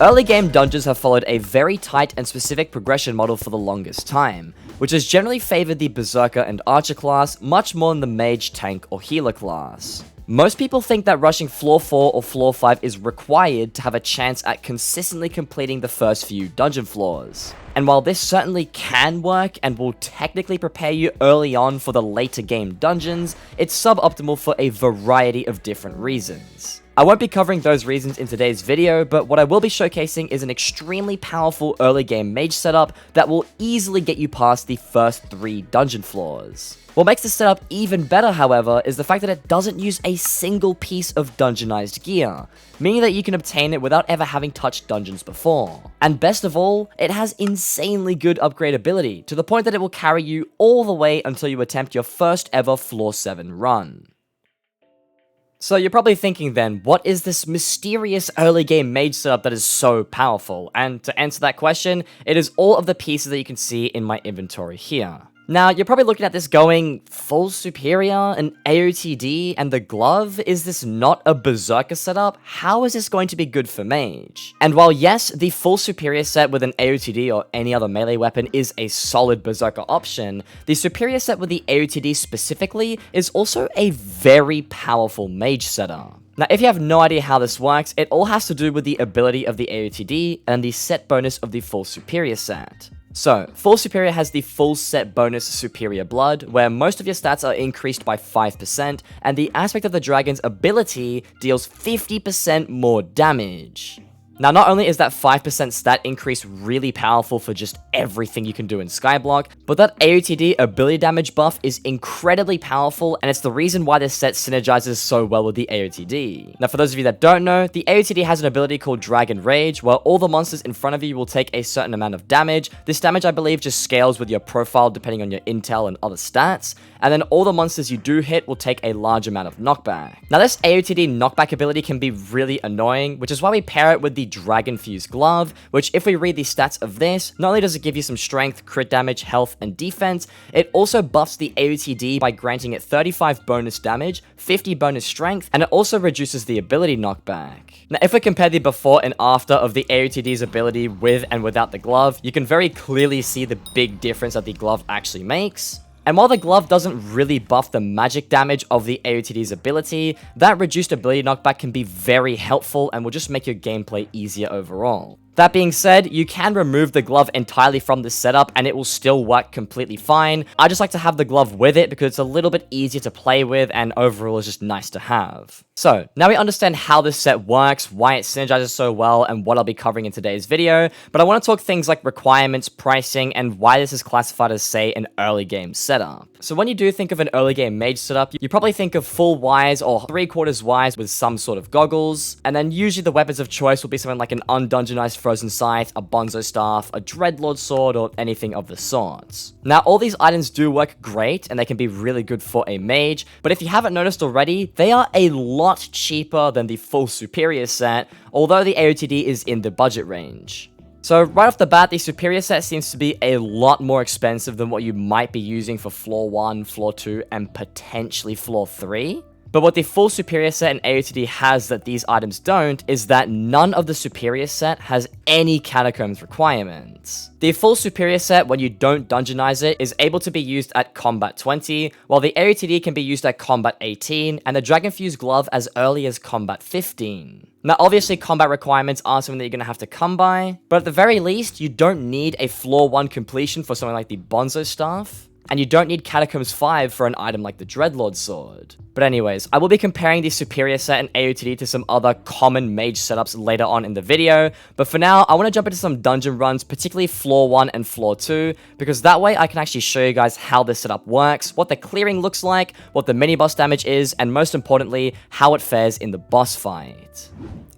Early game dungeons have followed a very tight and specific progression model for the longest time, which has generally favored the Berserker and Archer class much more than the Mage, Tank, or Healer class. Most people think that rushing floor 4 or floor 5 is required to have a chance at consistently completing the first few dungeon floors. And while this certainly can work and will technically prepare you early on for the later game dungeons, it's suboptimal for a variety of different reasons. I won't be covering those reasons in today's video, but what I will be showcasing is an extremely powerful early game mage setup that will easily get you past the first 3 dungeon floors. What makes this setup even better, however, is the fact that it doesn't use a single piece of dungeonized gear, meaning that you can obtain it without ever having touched dungeons before. And best of all, it has insanely good upgradability, to the point that it will carry you all the way until you attempt your first ever floor 7 run. So you're probably thinking then, what is this mysterious early game mage setup that is so powerful? And to answer that question, it is all of the pieces that you can see in my inventory here. Now, you're probably looking at this going, full superior, an AOTD, and the glove? Is this not a Berserker setup? How is this going to be good for mage? And while yes, the full superior set with an AOTD or any other melee weapon is a solid Berserker option, the superior set with the AOTD specifically is also a very powerful mage setup. Now, if you have no idea how this works, it all has to do with the ability of the AOTD and the set bonus of the full superior set. So, Full Superior has the full set bonus Superior Blood, where most of your stats are increased by 5%, and the aspect of the dragon's ability deals 50% more damage. Now, not only is that 5% stat increase really powerful for just everything you can do in Skyblock, but that AOTD ability damage buff is incredibly powerful, and it's the reason why this set synergizes so well with the AOTD. Now, for those of you that don't know, the AOTD has an ability called Dragon Rage, where all the monsters in front of you will take a certain amount of damage. This damage, I believe, just scales with your profile depending on your intel and other stats, and then all the monsters you do hit will take a large amount of knockback. Now, this AOTD knockback ability can be really annoying, which is why we pair it with the Dragon Fuse Glove, which, if we read the stats of this, not only does it give you some strength, crit damage, health, and defense, it also buffs the AOTD by granting it 35 bonus damage, 50 bonus strength, and it also reduces the ability knockback. Now, if we compare the before and after of the AOTD's ability with and without the glove, you can very clearly see the big difference that the glove actually makes. And while the glove doesn't really buff the magic damage of the AOTD's ability, that reduced ability knockback can be very helpful and will just make your gameplay easier overall. That being said, you can remove the glove entirely from this setup and it will still work completely fine. I just like to have the glove with it because it's a little bit easier to play with and overall is just nice to have. So, now we understand how this set works, why it synergizes so well, and what I'll be covering in today's video, but I want to talk things like requirements, pricing, and why this is classified as, say, an early game setup. So when you do think of an early game mage setup, you probably think of full wise or 3/4 wise with some sort of goggles, and then usually the weapons of choice will be something like an undungeonized Frozen Scythe, a Bonzo Staff, a Dreadlord Sword, or anything of the sorts. Now, all these items do work great, and they can be really good for a mage, but if you haven't noticed already, they are a lot cheaper than the full superior set, although the AOTD is in the budget range. So right off the bat, the superior set seems to be a lot more expensive than what you might be using for floor 1, floor 2, and potentially floor 3. But what the full superior set and AOTD has that these items don't is that none of the superior set has any catacombs requirements. The full superior set, when you don't dungeonize it, is able to be used at combat 20, while the AOTD can be used at combat 18, and the Dragon Fuse Glove as early as combat 15. Now, obviously, combat requirements are something that you're going to have to come by, but at the very least, you don't need a floor 1 completion for something like the Bonzo Staff, and you don't need Catacombs 5 for an item like the Dreadlord Sword. But anyways, I will be comparing the superior set and AOTD to some other common mage setups later on in the video, but for now, I want to jump into some dungeon runs, particularly floor 1 and floor 2, because that way I can actually show you guys how this setup works, what the clearing looks like, what the mini-boss damage is, and most importantly, how it fares in the boss fight.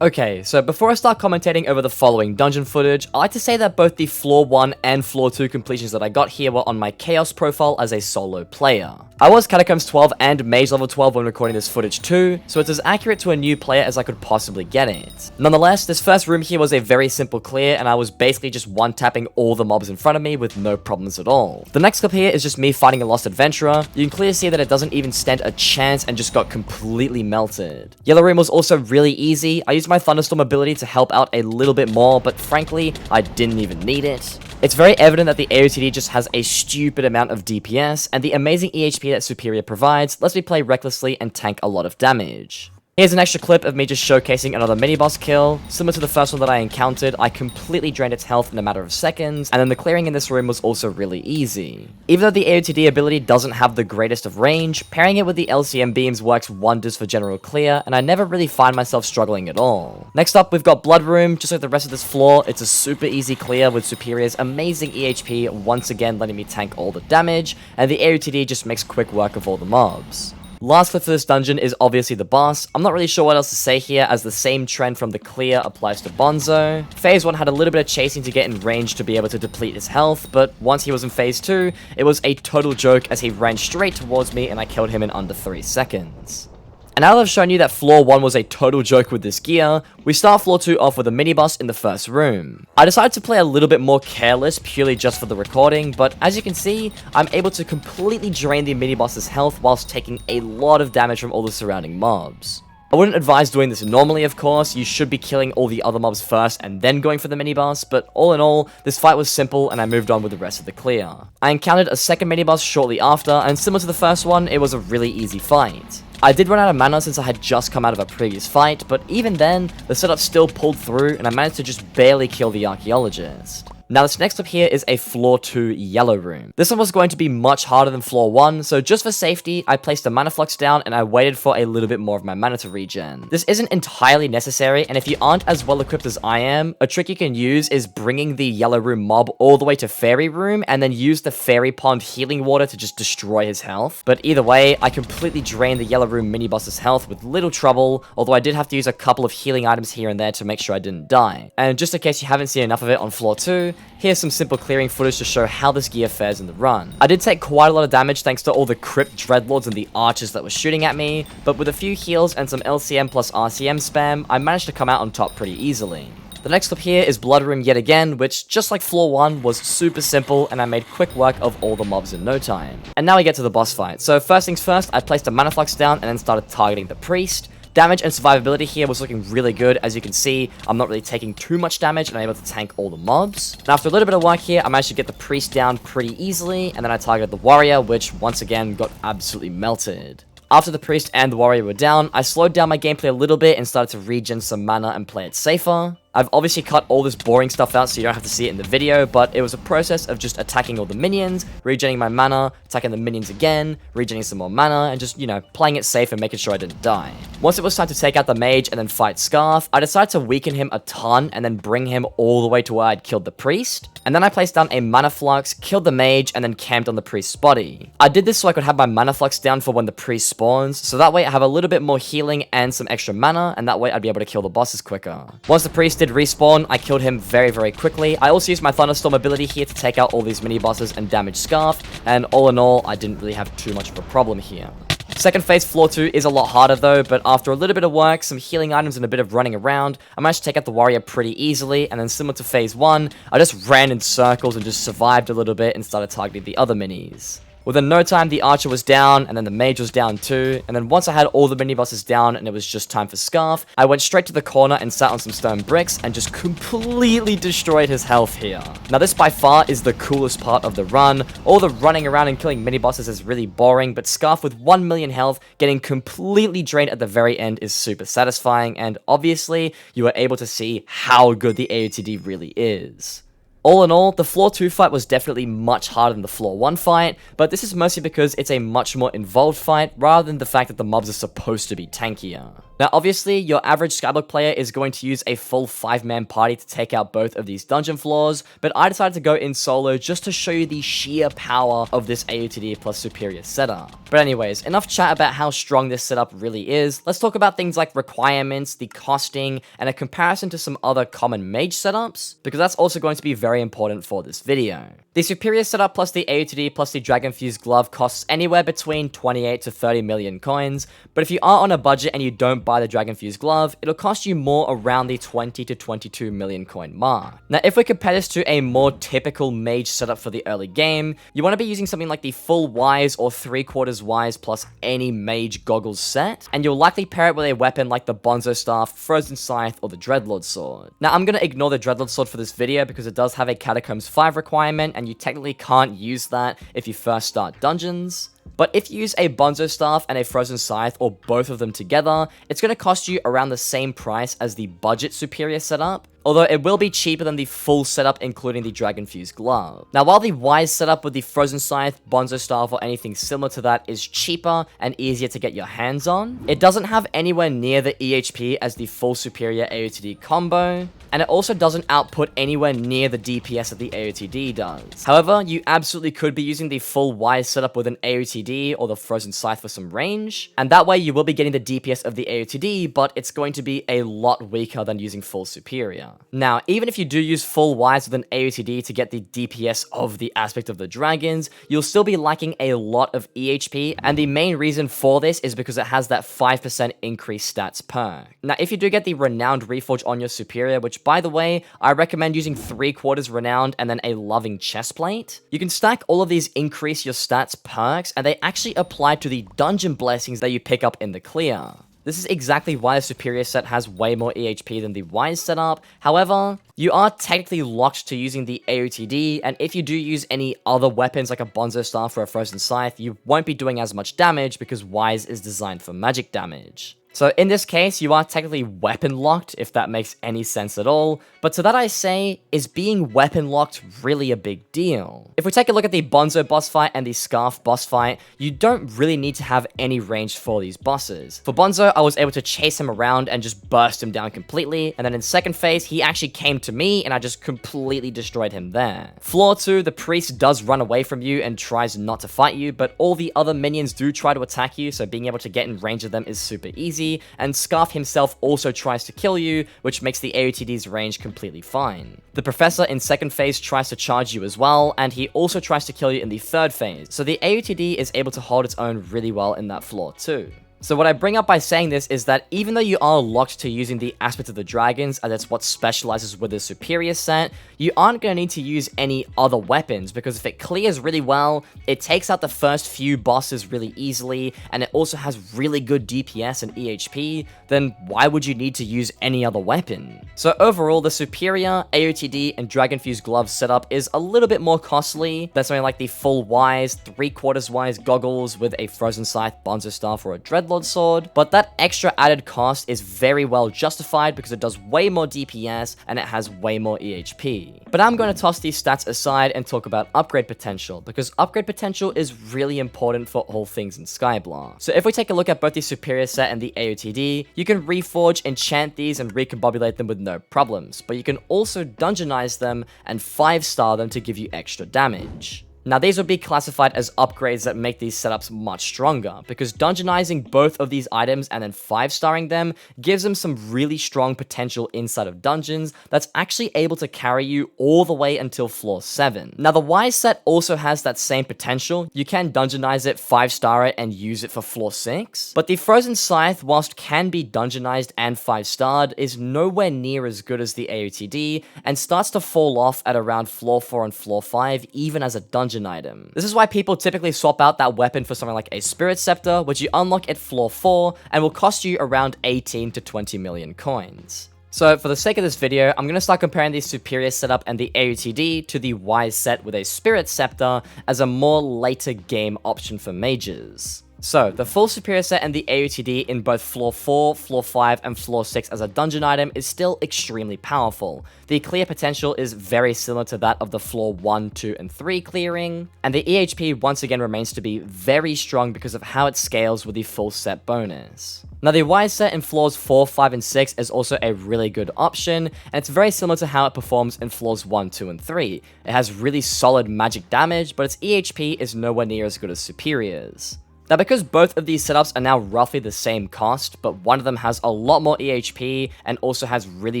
Okay, so before I start commentating over the following dungeon footage, I like to say that both the floor 1 and floor 2 completions that I got here were on my Chaos profile as a solo player. I was Catacombs 12 and Mage level 12 when recording this footage too, so it's as accurate to a new player as I could possibly get it. Nonetheless, this first room here was a very simple clear, and I was basically just one-tapping all the mobs in front of me with no problems at all. The next clip here is just me fighting a lost adventurer. You can clearly see that it doesn't even stand a chance and just got completely melted. Yellow room was also really easy. I used my thunderstorm ability to help out a little bit more, but frankly, I didn't even need it. It's very evident that the AOTD just has a stupid amount of DPS, and the amazing EHP that Superior provides lets me play recklessly and tank a lot of damage. Here's an extra clip of me just showcasing another mini-boss kill. Similar to the first one that I encountered, I completely drained its health in a matter of seconds, and then the clearing in this room was also really easy. Even though the AOTD ability doesn't have the greatest of range, pairing it with the LCM beams works wonders for general clear, and I never really find myself struggling at all. Next up, we've got Blood Room. Just like the rest of this floor, it's a super easy clear with Superior's amazing EHP once again letting me tank all the damage, and the AOTD just makes quick work of all the mobs. Last clip for this dungeon is obviously the boss. I'm not really sure what else to say here, as the same trend from the clear applies to Bonzo. Phase 1 had a little bit of chasing to get in range to be able to deplete his health, but once he was in Phase 2, it was a total joke as he ran straight towards me and I killed him in under 3 seconds. And now that I've shown you that floor 1 was a total joke with this gear, we start floor 2 off with a mini-boss in the first room. I decided to play a little bit more careless purely just for the recording, but as you can see, I'm able to completely drain the mini-boss's health whilst taking a lot of damage from all the surrounding mobs. I wouldn't advise doing this normally, of course. You should be killing all the other mobs first and then going for the mini-boss, but all in all, this fight was simple and I moved on with the rest of the clear. I encountered a second mini-boss shortly after, and similar to the first one, it was a really easy fight. I did run out of mana since I had just come out of a previous fight, but even then, the setup still pulled through and I managed to just barely kill the archaeologist. Now this next up here is a floor 2 yellow room. This one was going to be much harder than floor 1, so just for safety, I placed a mana flux down and I waited for a little bit more of my mana to regen. This isn't entirely necessary, and if you aren't as well equipped as I am, a trick you can use is bringing the yellow room mob all the way to fairy room and then use the fairy pond healing water to just destroy his health. But either way, I completely drained the yellow room mini boss's health with little trouble, although I did have to use a couple of healing items here and there to make sure I didn't die. And just in case you haven't seen enough of it on floor 2, here's some simple clearing footage to show how this gear fares in the run. I did take quite a lot of damage thanks to all the crypt dreadlords and the archers that were shooting at me, but with a few heals and some LCM plus RCM spam, I managed to come out on top pretty easily. The next clip here is Blood Room yet again, which, just like floor 1, was super simple and I made quick work of all the mobs in no time. And now we get to the boss fight. So first things first, I placed a mana flux down and then started targeting the priest. Damage and survivability here was looking really good. As you can see, I'm not really taking too much damage and I'm able to tank all the mobs. Now after a little bit of work here, I managed to get the priest down pretty easily, and then I targeted the warrior, which once again got absolutely melted. After the priest and the warrior were down, I slowed down my gameplay a little bit and started to regen some mana and play it safer. I've obviously cut all this boring stuff out so you don't have to see it in the video, but it was a process of just attacking all the minions, regenerating my mana, attacking the minions again, regenerating some more mana, and just, playing it safe and making sure I didn't die. Once it was time to take out the mage and then fight Scarf, I decided to weaken him a ton and then bring him all the way to where I'd killed the priest. And then I placed down a mana flux, killed the mage, and then camped on the priest's body. I did this so I could have my mana flux down for when the priest spawns, so that way I have a little bit more healing and some extra mana, and that way I'd be able to kill the bosses quicker. Once the priest did respawn, I killed him very, very quickly. I also used my thunderstorm ability here to take out all these mini bosses and damage Scarf, and all in all, I didn't really have too much of a problem here. Second phase, floor 2, is a lot harder though, but after a little bit of work, some healing items and a bit of running around, I managed to take out the warrior pretty easily, and then similar to phase 1, I just ran in circles and just survived a little bit and started targeting the other minis. Within no time, the archer was down, and then the mage was down too, and then once I had all the mini-bosses down and it was just time for Scarf, I went straight to the corner and sat on some stone bricks and just completely destroyed his health here. Now this by far is the coolest part of the run. All the running around and killing mini-bosses is really boring, but Scarf with 1 million health getting completely drained at the very end is super satisfying, and obviously, you are able to see how good the AOTD really is. All in all, the floor 2 fight was definitely much harder than the floor 1 fight, but this is mostly because it's a much more involved fight rather than the fact that the mobs are supposed to be tankier. Now, obviously, your average skyblock player is going to use a full 5-man party to take out both of these dungeon floors, but I decided to go in solo just to show you the sheer power of this AOTD plus superior setup. But anyways, enough chat about how strong this setup really is. Let's talk about things like requirements, the costing, and a comparison to some other common mage setups, because that's also going to be very important for this video. The superior setup plus the AOTD plus the dragon-fused glove costs anywhere between 28 to 30 million coins, but if you are on a budget and you don't buy the dragon-fused glove, it'll cost you more around the 20 to 22 million coin mark. Now, if we compare this to a more typical mage setup for the early game, you want to be using something like the full wise or 3/4 wise plus any mage goggles set, and you'll likely pair it with a weapon like the bonzo staff, frozen scythe, or the dreadlord sword. Now, I'm going to ignore the dreadlord sword for this video because it does have a catacombs 5 requirement, and you technically can't use that if you first start dungeons. But if you use a bonzo staff and a frozen scythe, or both of them together, it's going to cost you around the same price as the budget superior setup, although it will be cheaper than the full setup including the dragon-fused glove. Now, while the wise setup with the frozen scythe, bonzo staff, or anything similar to that is cheaper and easier to get your hands on, it doesn't have anywhere near the EHP as the full superior AOTD combo, and it also doesn't output anywhere near the DPS that the AOTD does. However, you absolutely could be using the full wise setup with an AOTD or the frozen scythe for some range, and that way you will be getting the DPS of the AOTD, but it's going to be a lot weaker than using full superior. Now, even if you do use full wise with an AOTD to get the DPS of the aspect of the dragons, you'll still be lacking a lot of EHP, and the main reason for this is because it has that 5% increased stats perk. Now, if you do get the renowned reforge on your superior, which by the way, I recommend using 3/4 renowned and then a loving chestplate, you can stack all of these increase your stats perks, and they actually apply to the dungeon blessings that you pick up in the clear. This is exactly why the superior set has way more EHP than the wise setup. However, you are technically locked to using the AOTD, and if you do use any other weapons like a bonzo staff or a frozen scythe, you won't be doing as much damage because wise is designed for magic damage. So in this case, you are technically weapon locked, if that makes any sense at all, but to that I say, is being weapon locked really a big deal? If we take a look at the Bonzo boss fight and the Scarf boss fight, you don't really need to have any range for these bosses. For Bonzo, I was able to chase him around and just burst him down completely, and then in second phase, he actually came to me and I just completely destroyed him there. Floor 2, the priest does run away from you and tries not to fight you, but all the other minions do try to attack you, so being able to get in range of them is super easy. And Scarf himself also tries to kill you, which makes the AOTD's range completely fine. The Professor in second phase tries to charge you as well, and he also tries to kill you in the third phase, so the AOTD is able to hold its own really well in that floor too. So what I bring up by saying this is that even though you are locked to using the aspect of the dragons, as it's what specializes with the superior set, you aren't going to need to use any other weapons, because if it clears really well, it takes out the first few bosses really easily, and it also has really good DPS and EHP, then why would you need to use any other weapon? So overall, the superior, AOTD, and dragon-fused glove setup is a little bit more costly than something like the full wise, 3/4 wise goggles with a frozen scythe, bonzo staff, or a dreadlord sword, but that extra added cost is very well justified because it does way more DPS and it has way more EHP. But I'm going to toss these stats aside and talk about upgrade potential, because upgrade potential is really important for all things in skyblock. So if we take a look at both the superior set and the AOTD, you can reforge, enchant these, and recombobulate them with no problems, but you can also dungeonize them and 5-star them to give you extra damage. Now, these would be classified as upgrades that make these setups much stronger, because dungeonizing both of these items and then 5-starring them gives them some really strong potential inside of dungeons that's actually able to carry you all the way until floor 7. Now, the wise set also has that same potential. You can dungeonize it, 5-star it, and use it for floor 6, but the frozen scythe, whilst can be dungeonized and 5-starred, is nowhere near as good as the AOTD, and starts to fall off at around floor 4 and floor 5, even as a dungeon item. This is why people typically swap out that weapon for something like a Spirit Scepter, which you unlock at floor 4 and will cost you around 18 to 20 million coins. So for the sake of this video, I'm going to start comparing the superior setup and the AOTD to the wise set with a Spirit Scepter as a more later game option for mages. So, the full superior set and the AOTD in both floor 4, floor 5, and floor 6 as a dungeon item is still extremely powerful. The clear potential is very similar to that of the floor 1, 2, and 3 clearing, and the EHP once again remains to be very strong because of how it scales with the full set bonus. Now, the wise set in floors 4, 5, and 6 is also a really good option, and it's very similar to how it performs in floors 1, 2, and 3. It has really solid magic damage, but its EHP is nowhere near as good as Superior's. Now, because both of these setups are now roughly the same cost, but one of them has a lot more EHP and also has really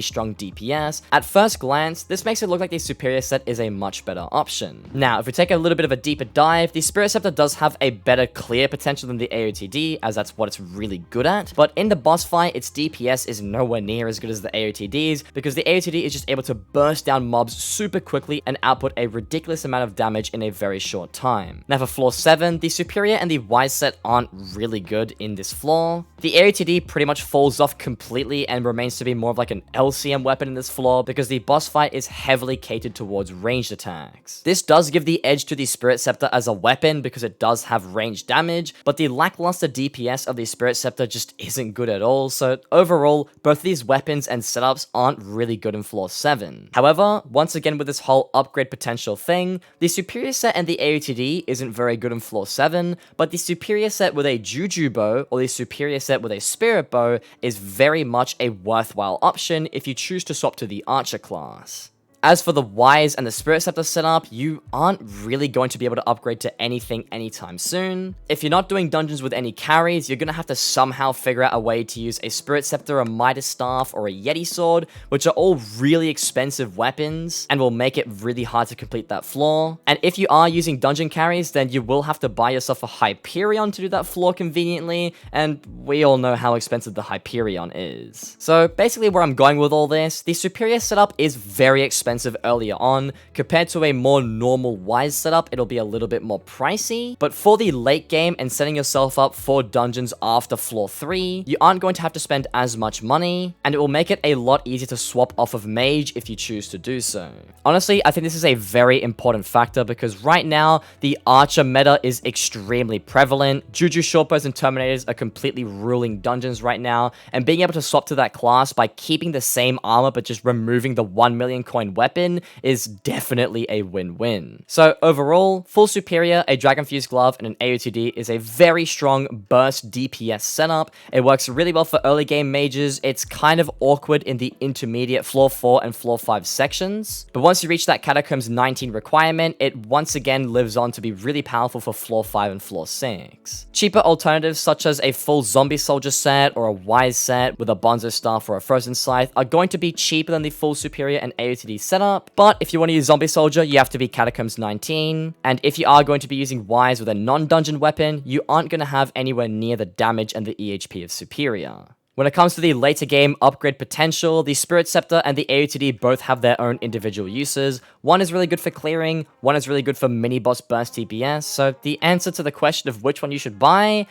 strong DPS, at first glance, this makes it look like the Superior set is a much better option. Now, if we take a little bit of a deeper dive, the Spirit Scepter does have a better clear potential than the AOTD, as that's what it's really good at, but in the boss fight, its DPS is nowhere near as good as the AOTD's, because the AOTD is just able to burst down mobs super quickly and output a ridiculous amount of damage in a very short time. Now, for floor 7, the Superior and the Wise set aren't really good in this floor. The AOTD pretty much falls off completely and remains to be more of like an LCM weapon in this floor because the boss fight is heavily catered towards ranged attacks. This does give the edge to the Spirit Scepter as a weapon because it does have ranged damage, but the lackluster DPS of the Spirit Scepter just isn't good at all, so overall, both these weapons and setups aren't really good in floor 7. However, once again with this whole upgrade potential thing, the Superior set and the AOTD isn't very good in floor 7, but the Superior set with a Juju bow or the Superior set with a Spirit bow is very much a worthwhile option if you choose to swap to the Archer class. As for the Wise and the Spirit Scepter setup, you aren't really going to be able to upgrade to anything anytime soon. If you're not doing dungeons with any carries, you're going to have to somehow figure out a way to use a Spirit Scepter, a Midas Staff, or a Yeti Sword, which are all really expensive weapons and will make it really hard to complete that floor. And if you are using dungeon carries, then you will have to buy yourself a Hyperion to do that floor conveniently, and we all know how expensive the Hyperion is. So basically where I'm going with all this, the Superior setup is very expensive earlier on. Compared to a more normal Wise setup, it'll be a little bit more pricey, but for the late game and setting yourself up for dungeons after floor 3, you aren't going to have to spend as much money, and it will make it a lot easier to swap off of Mage if you choose to do so. Honestly, I think this is a very important factor because right now, the Archer meta is extremely prevalent. Juju Shortbows and Terminators are completely ruling dungeons right now, and being able to swap to that class by keeping the same armor but just removing the 1 million coin weapon is definitely a win-win. So overall, full Superior, a Dragon Fuse Glove, and an AOTD is a very strong burst DPS setup. It works really well for early game mages. It's kind of awkward in the intermediate floor 4 and floor 5 sections, but once you reach that Catacombs 19 requirement, it once again lives on to be really powerful for floor 5 and floor 6. Cheaper alternatives such as a full Zombie Soldier set or a Wise set with a Bonzo Staff or a Frozen Scythe are going to be cheaper than the full Superior and AOTD setup, but if you want to use Zombie Soldier, you have to be Catacombs 19, and if you are going to be using Wise with a non-dungeon weapon, you aren't going to have anywhere near the damage and the EHP of Superior. When it comes to the later game upgrade potential, the Spirit Scepter and the AOTD both have their own individual uses. One is really good for clearing, one is really good for mini-boss burst TPS, so the answer to the question of which one you should buy,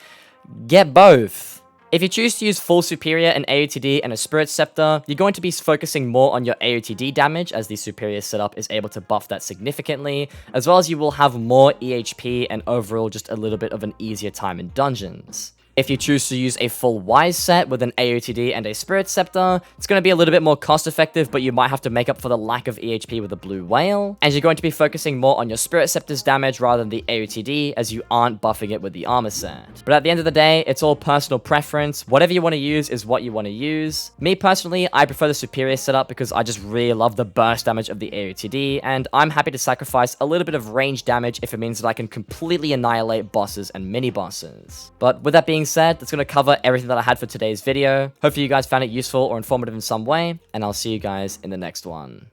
get both. If you choose to use full Superior and AOTD and a Spirit Scepter, you're going to be focusing more on your AOTD damage as the Superior setup is able to buff that significantly, as well as you will have more EHP and overall just a little bit of an easier time in dungeons. If you choose to use a full Wise set with an AOTD and a Spirit Scepter, it's going to be a little bit more cost effective, but you might have to make up for the lack of EHP with a Blue Whale, and you're going to be focusing more on your Spirit Scepter's damage rather than the AOTD, as you aren't buffing it with the armor set. But at the end of the day, it's all personal preference. Whatever you want to use is what you want to use. Me personally, I prefer the Superior setup because I just really love the burst damage of the AOTD, and I'm happy to sacrifice a little bit of range damage if it means that I can completely annihilate bosses and mini-bosses. But with that being said, that's going to cover everything that I had for today's video. Hopefully you guys found it useful or informative in some way, and I'll see you guys in the next one.